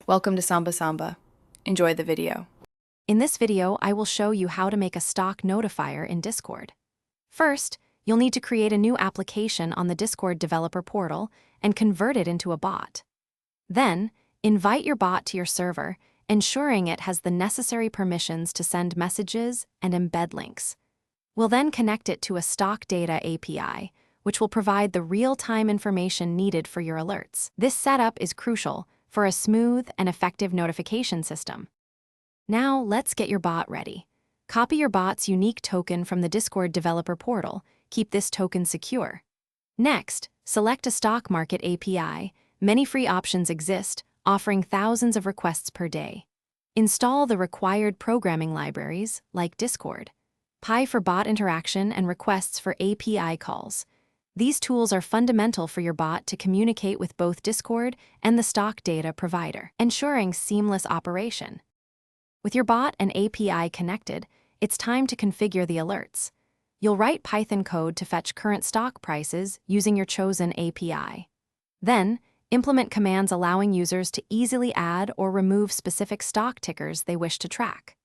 Welcome to Samba Samba. Enjoy the video. In this video, I will show you how to make a stock notifier in Discord. First, you'll need to create a new application on the Discord developer portal and convert it into a bot. Then, invite your bot to your server, ensuring it has the necessary permissions to send messages and embed links. We'll then connect it to a stock data API, which will provide the real-time information needed for your alerts. This setup is crucial for a smooth and effective notification system. Now, let's get your bot ready. Copy your bot's unique token from the Discord developer portal. Keep this token secure. Next, select a stock market API. Many free options exist, offering thousands of requests per day. Install the required programming libraries, like Discord, Pi for bot interaction, and requests for API calls. These tools are fundamental for your bot to communicate with both Discord and the stock data provider, ensuring seamless operation. With your bot and API connected, it's time to configure the alerts. You'll write Python code to fetch current stock prices using your chosen API. Then, implement commands allowing users to easily add or remove specific stock tickers they wish to track.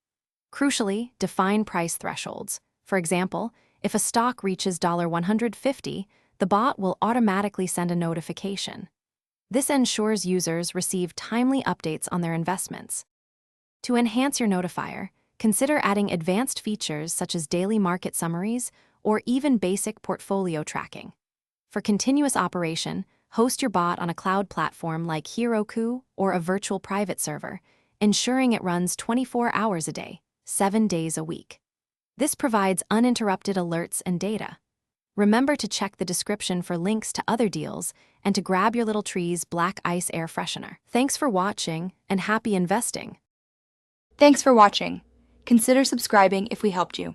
Crucially, define price thresholds. For example, if a stock reaches $150, the bot will automatically send a notification. This ensures users receive timely updates on their investments. To enhance your notifier, consider adding advanced features such as daily market summaries or even basic portfolio tracking. For continuous operation, host your bot on a cloud platform like Heroku or a virtual private server, ensuring it runs 24 hours a day, 7 days a week. This provides uninterrupted alerts and data. Remember to check the description for links to other deals and to grab your little tree's black ice air freshener. Thanks for watching and happy investing. Thanks for watching. Consider subscribing if we helped you.